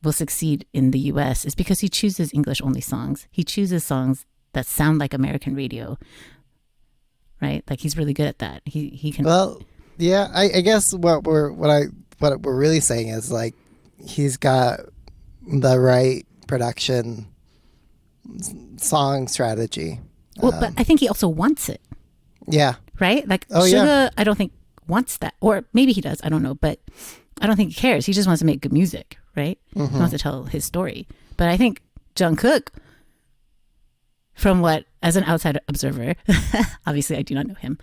will succeed in the US is because he chooses English only songs. He chooses songs that sound like American radio, right? Like he's really good at that. He can. Well, yeah, I guess what we're really saying is like he's got the right production song strategy. Well, but I think he also wants it. Yeah. Right? Like Suga, yeah. I don't think wants that, or maybe he does. I don't know, but I don't think he cares. He just wants to make good music, right? Mm-hmm. He wants to tell his story. But I think Jungkook, from what, as an outside observer, obviously I do not know him.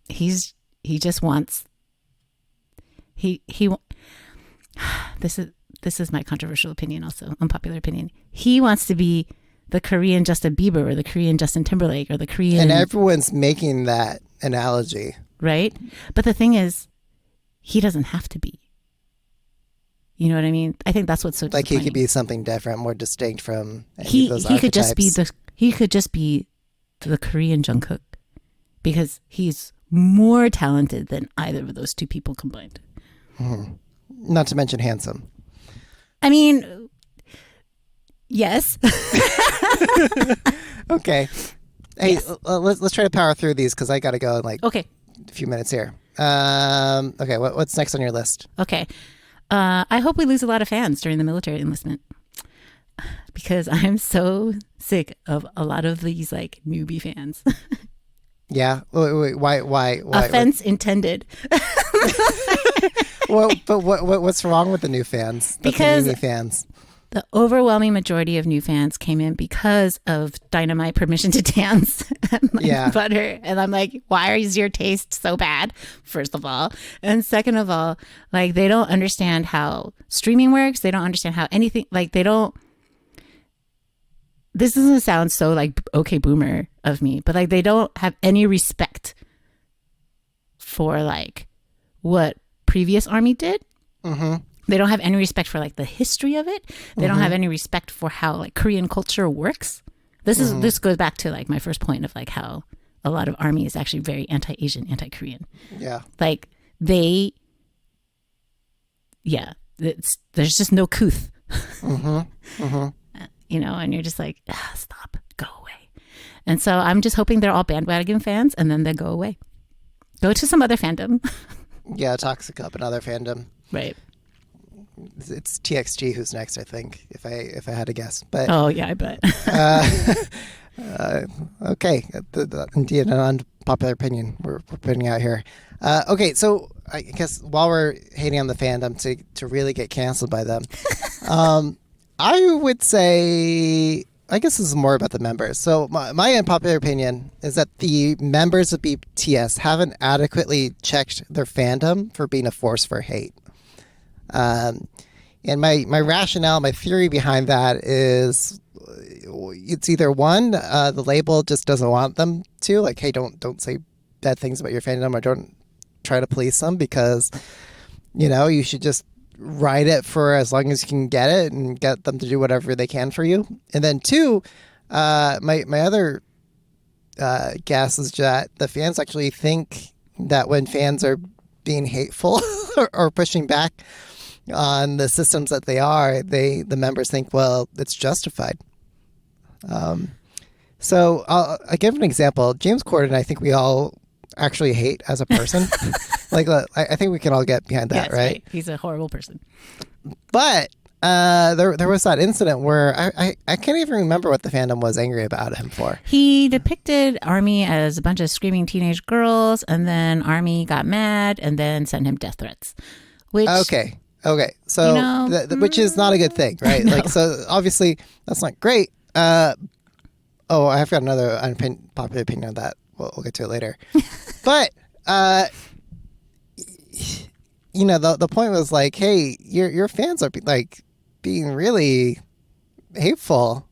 He just wants. This is my controversial opinion, also unpopular opinion. He wants to be the Korean Justin Bieber or the Korean Justin Timberlake or the Korean. And everyone's making that analogy, right? But the thing is, he doesn't have to be. You know what I mean? I think that's what's so like he could be something different, more distinct from any of those he could archetypes. he could just be the Korean Jungkook because he's more talented than either of those two people combined. Mm-hmm. Not to mention handsome. I mean, yes. Okay. Hey, yes. Let's try to power through these because I got to go in like a few minutes here. Okay, what's next on your list? Okay. I hope we lose a lot of fans during the military enlistment because I'm so sick of a lot of these like newbie fans. Yeah. Wait, why? Offense intended. Well, but what's wrong with the new fans? Because the fans. The overwhelming majority of new fans came in because of Dynamite Permission to Dance and Butter. And I'm like, why is your taste so bad? First of all. And second of all, like they don't understand how streaming works. They don't understand how anything, like they don't. This doesn't sound so like okay boomer of me, but like they don't have any respect for like what previous army did. Mm-hmm. They don't have any respect for like the history of it. They don't have any respect for how like Korean culture works. This goes back to like my first point of like how a lot of army is actually very anti-Asian, anti-Korean. Yeah. Like there's just no couth. And you're just like, stop, go away. And so I'm just hoping they're all bandwagon fans and then they go away. Go to some other fandom. Yeah, Toxic Up, another fandom. Right. It's TXG who's next, I think, if I had to guess. But oh yeah, I bet. Okay, indeed, an unpopular opinion we're putting out here. Okay, so I guess while we're hating on the fandom to really get canceled by them, I would say, I guess this is more about the members. So my unpopular opinion is that the members of BTS haven't adequately checked their fandom for being a force for hate. And my rationale, my theory behind that is it's either one, the label just doesn't want them to, like, hey, don't say bad things about your fandom, or don't try to police them because, you should just ride it for as long as you can get it and get them to do whatever they can for you. And then two, my other guess is that the fans actually think that when fans are being hateful or pushing back on the systems that the members think, well, it's justified. So I'll give an example. James Corden, I think we all actually hate as a person. I think we can all get behind that, Yes, right? He's a horrible person. But there was that incident where I can't even remember what the fandom was angry about him for. He depicted ARMY as a bunch of screaming teenage girls, and then ARMY got mad and then sent him death threats. Which Okay. So, which is not a good thing, right? No. So obviously that's not great. I've got another unpopular opinion on that. We'll get to it later. But, the point was like, hey, your fans are being really hateful.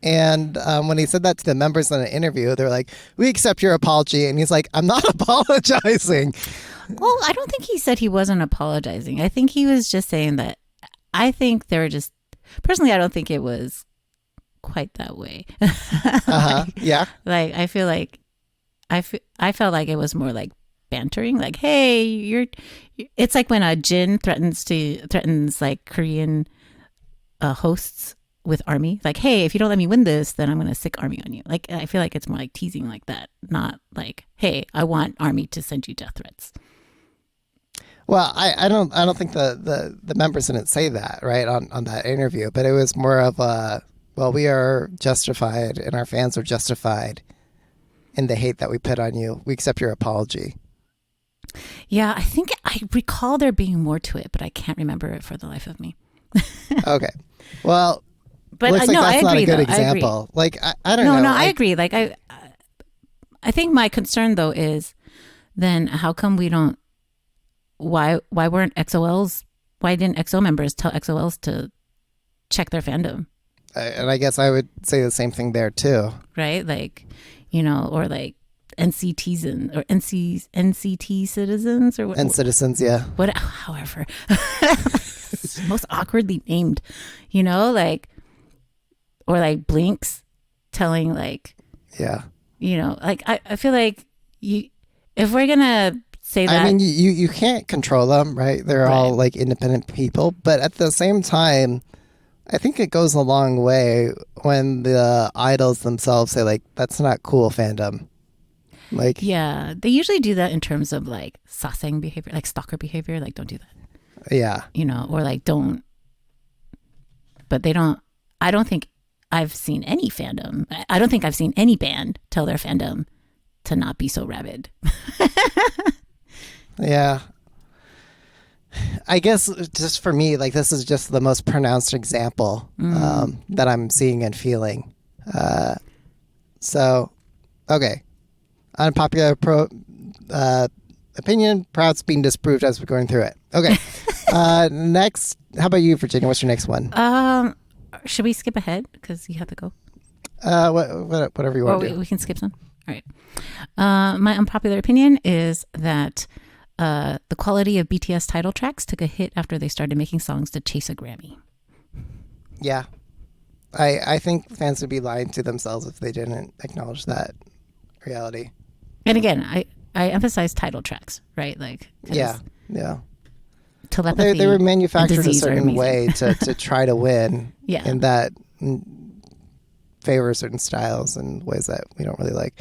And when he said that to the members in an interview, they're like, we accept your apology. And he's like, I'm not apologizing. Well, I don't think he said he wasn't apologizing. I think he was just saying that I think they were just, personally, I don't think it was quite that way. Yeah. I feel like, I felt like it was more like bantering, like, hey, it's like when a Jin threatens like Korean hosts with ARMY, like, hey, if you don't let me win this, then I'm going to sick ARMY on you. Like, I feel like it's more like teasing like that, not like, hey, I want ARMY to send you death threats. Well, I don't think the members didn't say that, right, on that interview, but it was more of we are justified and our fans are justified in the hate that we put on you. We accept your apology. Yeah, I think I recall there being more to it, but I can't remember it for the life of me. Okay. Well, but looks like no, that's I agree, not a good though. example. I don't know. No, I agree. I think my concern though is then how come we don't, why weren't XOLs, why didn't XO members tell XOLs to check their fandom? And I guess I would say the same thing there too. Right? Or like NCTs or NCT citizens or what? And citizens, yeah. However, most awkwardly named, or like Blinks telling yeah. I feel like if we're gonna say that, I mean, you can't control them, right? They're all like independent people, but at the same time, I think it goes a long way when the idols themselves say like, that's not cool fandom. Like, yeah, they usually do that in terms of like sasaeng behavior, like stalker behavior, like don't do that. Yeah. Or like don't, but they don't, I don't think I've seen any fandom. I don't think I've seen any band tell their fandom to not be so rabid. Yeah. I guess just for me, like this is just the most pronounced example that I'm seeing and feeling. Okay. Unpopular opinion, proud's being disproved as we're going through it. Okay. Next, how about you, Virginia? What's your next one? Should we skip ahead because you have to go? Whatever you want to do. We can skip some. All right. My unpopular opinion is that the quality of BTS title tracks took a hit after they started making songs to chase a Grammy. Yeah. I think fans would be lying to themselves if they didn't acknowledge that reality. And again, I emphasize title tracks, right? Like, yeah. Telepathy. They were manufactured a Disease are certain amazing. way to try to win. Yeah. And that favor certain styles and ways that we don't really like.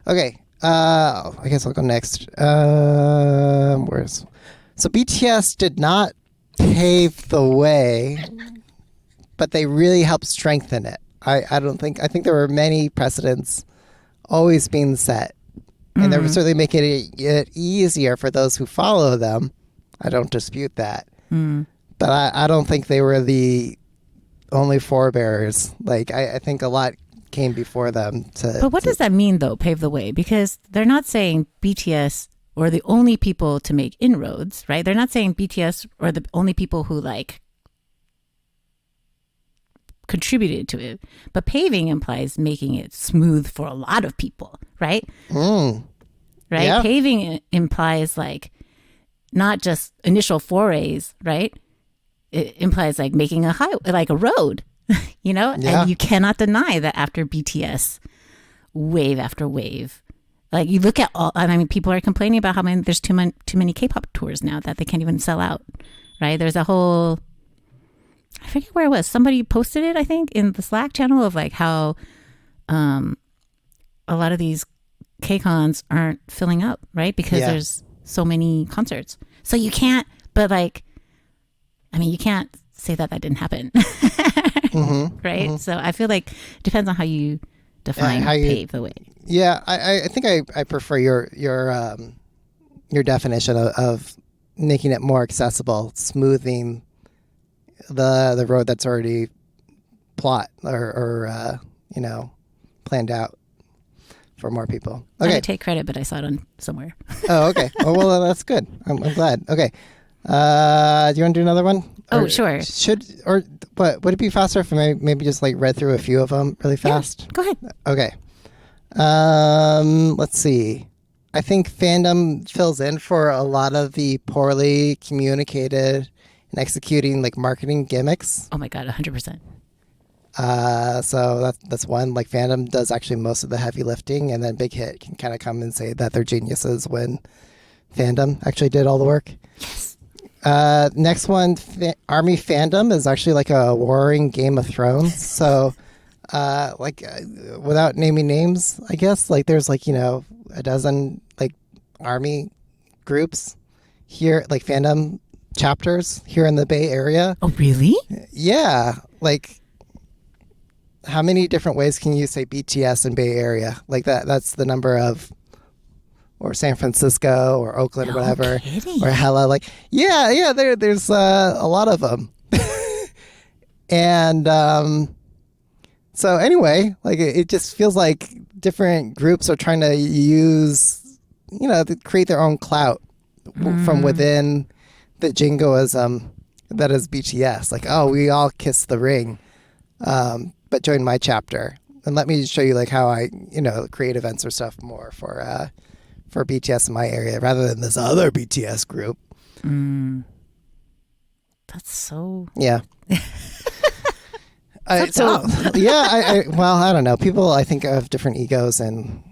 Okay. I guess I'll go next. So BTS did not pave the way, but they really helped strengthen it. I think there were many precedents always being set, and they were certainly making it easier for those who follow them. I don't dispute that. But I don't think they were the only forebearers. Like, I think a lot came before them. But what does that mean, though, pave the way? Because they're not saying BTS were the only people to make inroads, right? They're not saying BTS are the only people who, like, contributed to it. But paving implies making it smooth for a lot of people, right? right? Yeah. Paving implies like not just initial forays, right? It implies like making a highway, like a road, you know? Yeah. And you cannot deny that after BTS, wave after wave, like you look at all, I mean, people are complaining about how many, there's too many K-pop tours now that they can't even sell out, right? There's a whole, I forget where it was. Somebody posted it, I think, in the Slack channel of like how a lot of these K-cons aren't filling up, right? Because Yeah. there's so many concerts. So you can't, but like, I mean, you can't say that didn't happen, right? So I feel like it depends on how you define how you- pave the way. Yeah, I think I prefer your definition of making it more accessible, smoothing the road that's already plot or planned out for more people. I Okay. didn't take credit, but I saw it on somewhere. Oh, okay. Oh, well, that's good. I'm glad. Okay. Do you want to do another one? Oh, Or sure. But would it be faster if I maybe just like read through a few of them really fast? Go ahead. Okay. Let's see. I think fandom fills in for a lot of the poorly communicated and executing like marketing gimmicks. Oh my God, 100%. So that's one. Like fandom does actually most of the heavy lifting, and then Big Hit can kind of come and say that they're geniuses when fandom actually did all the work. Next one, Army fandom is actually like a warring Game of Thrones. So, without naming names, I guess like there's like a dozen like army groups here, like fandom chapters here in the Bay Area. Oh, really? Yeah, like how many different ways can you say BTS in Bay Area? Like that's the number of, or San Francisco or Oakland or No whatever, kidding. or hella like there's a lot of them. And so anyway, like it just feels like different groups are trying to use to create their own clout from within the jingoism that is BTS. Like, oh, we all kiss the ring, but join my chapter and let me show you like how I create events or stuff more for BTS in my area rather than this other BTS group. That's so... Yeah. So I don't know. People, I think, have different egos and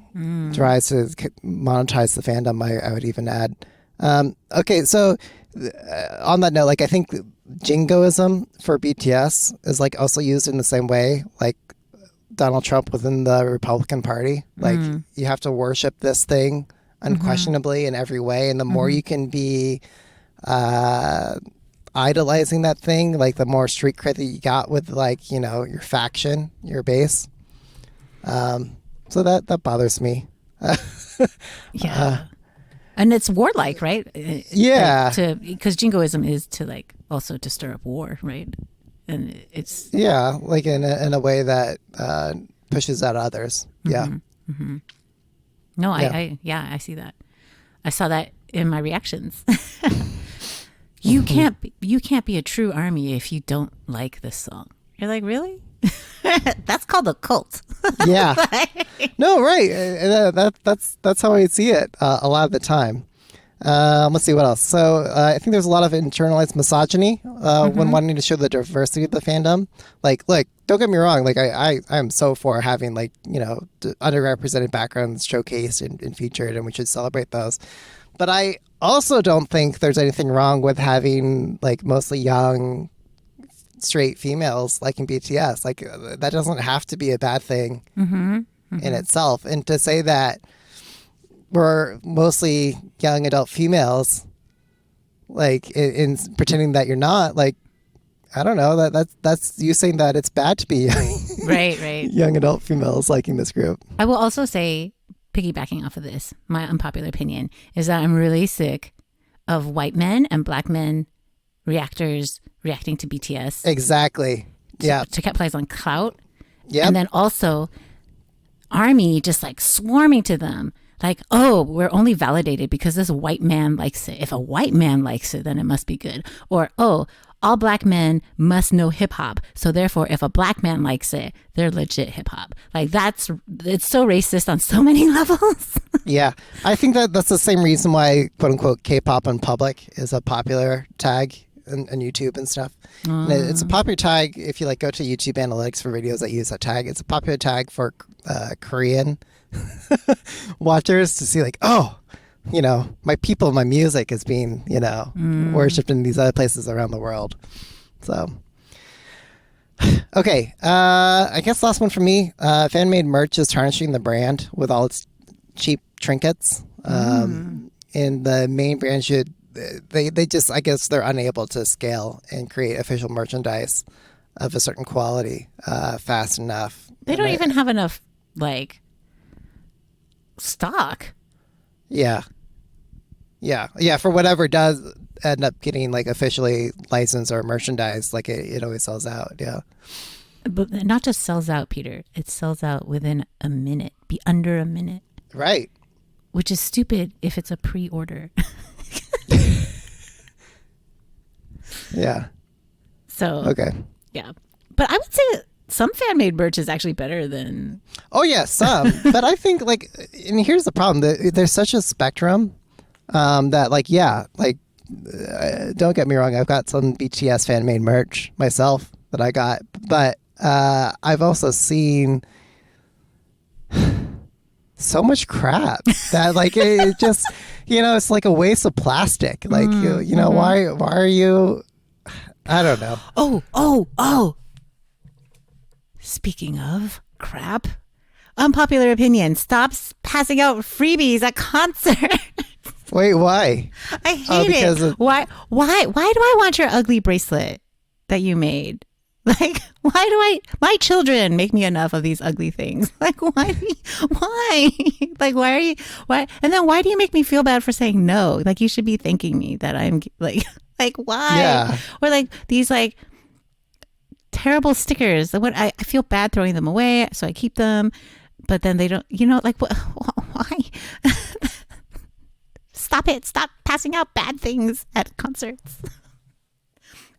tries to monetize the fandom. I would even add. Okay, so on that note, like I think jingoism for BTS is like also used in the same way, like Donald Trump within the Republican Party. Like you have to worship this thing unquestionably in every way, and the more you can be idolizing that thing, like the more street cred that you got with like your faction, your base. So that bothers me. Yeah. And it's warlike, right? Yeah. Because jingoism is to like also to stir up war, right? And it's... Yeah, like in a way that pushes out others. Yeah. No, Yeah. I see that. I saw that in my reactions. You can't be a true army if you don't like this song. You're like, really? That's called a cult. Yeah. No, right. That's how I see it a lot of the time. Let's see what else. So I think there's a lot of internalized misogyny when wanting to show the diversity of the fandom. Like, look, don't get me wrong. Like, I am so for having like underrepresented backgrounds showcased and featured, and we should celebrate those. But I also don't think there's anything wrong with having like mostly young straight females liking BTS. Like that doesn't have to be a bad thing in itself. And to say that we're mostly young adult females, like in pretending that you're not, like I don't know, that's you saying that it's bad to be right. young adult females liking this group. I will also say, piggybacking off of this, my unpopular opinion is that I'm really sick of white men and black men reacting to BTS. Exactly. Yeah. To capitalize on clout. Yeah. And then also ARMY just like swarming to them. Like, oh, we're only validated because this white man likes it. If a white man likes it, then it must be good. Or, oh, all black men must know hip hop. So therefore, if a black man likes it, they're legit hip hop. Like it's so racist on so many levels. Yeah. I think that's the same reason why, quote unquote, K-pop in public is a popular tag on YouTube and stuff. And it's a popular tag if you like go to YouTube analytics for videos that use that tag. It's a popular tag for Korean watchers to see like, oh, you know, my people, my music is being, you know, worshipped in these other places around the world. So, okay. I guess last one for me. Fan-made merch is tarnishing the brand with all its cheap trinkets. And the main brand should, they just, I guess they're unable to scale and create official merchandise of a certain quality fast enough. They don't even have enough, like, stock. Yeah. For whatever does end up getting like officially licensed or merchandise, like it always sells out. Yeah, but not just sells out, Peter. It sells out within a minute, be under a minute. Right. Which is stupid if it's a pre-order. Yeah. So okay. Yeah, but I would say some fan-made merch is actually better than. Oh yeah, some. But I think like, and here's the problem: there's such a spectrum that like, yeah, like, don't get me wrong, I've got some BTS fan-made merch myself that I got, but I've also seen so much crap that like it just, you know, it's like a waste of plastic. Like you know, why are you? I don't know. Oh. Speaking of crap, unpopular opinion: stop passing out freebies at concerts. Wait, why? I hate it. Why do I want your ugly bracelet that you made? Like, my children make me enough of these ugly things. Like, why? Like, why? And then why do you make me feel bad for saying no? Like, you should be thanking me that I'm like, why? Yeah. Or like these like terrible stickers. What I feel bad throwing them away, so I keep them, but then they don't, you know, like, why? Stop it. Stop passing out bad things at concerts.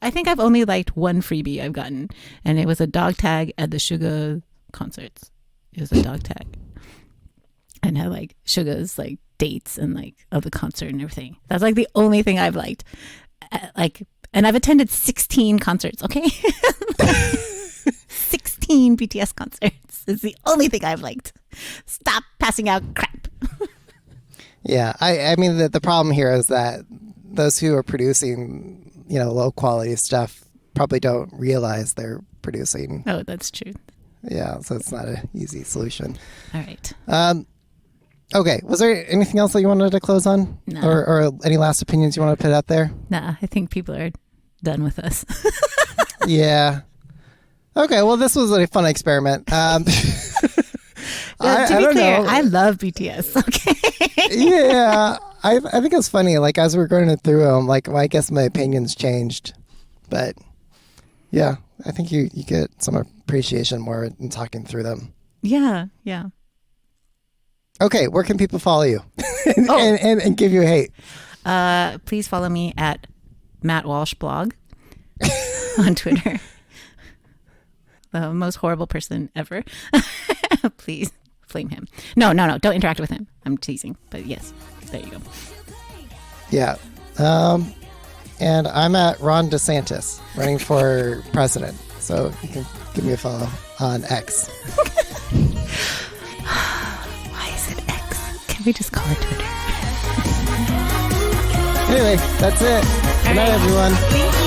I think I've only liked one freebie I've gotten, and it was a dog tag at the Suga concerts. It was a dog tag. And had like Suga's like dates and like of the concert and everything. That's like the only thing I've liked. And I've attended 16 concerts, okay? 16 BTS concerts is the only thing I've liked. Stop passing out crap. Yeah, I mean, the problem here is that those who are producing, you know, low quality stuff probably don't realize they're producing. Oh, that's true. Yeah, so it's not an easy solution. All right. Okay, was there anything else that you wanted to close on? No. Or any last opinions you want to put out there? Nah, I think people are done with us. Yeah. Okay, well, this was a fun experiment. To be clear, I love BTS. Okay. Yeah, I think it's funny. Like as we're going through them, like well, I guess my opinions changed, but yeah, I think you get some appreciation more in talking through them. Yeah. Okay, where can people follow you and give you hate? Please follow me at Matt Walsh blog on Twitter. The most horrible person ever. Please flame him. No. Don't interact with him. I'm teasing. But yes, there you go. Yeah. And I'm at Ron DeSantis, running for president. So you can give me a follow on X. Why is it X? Can we just call it Twitter? Anyway, that's it. Good night, everyone. Thank you.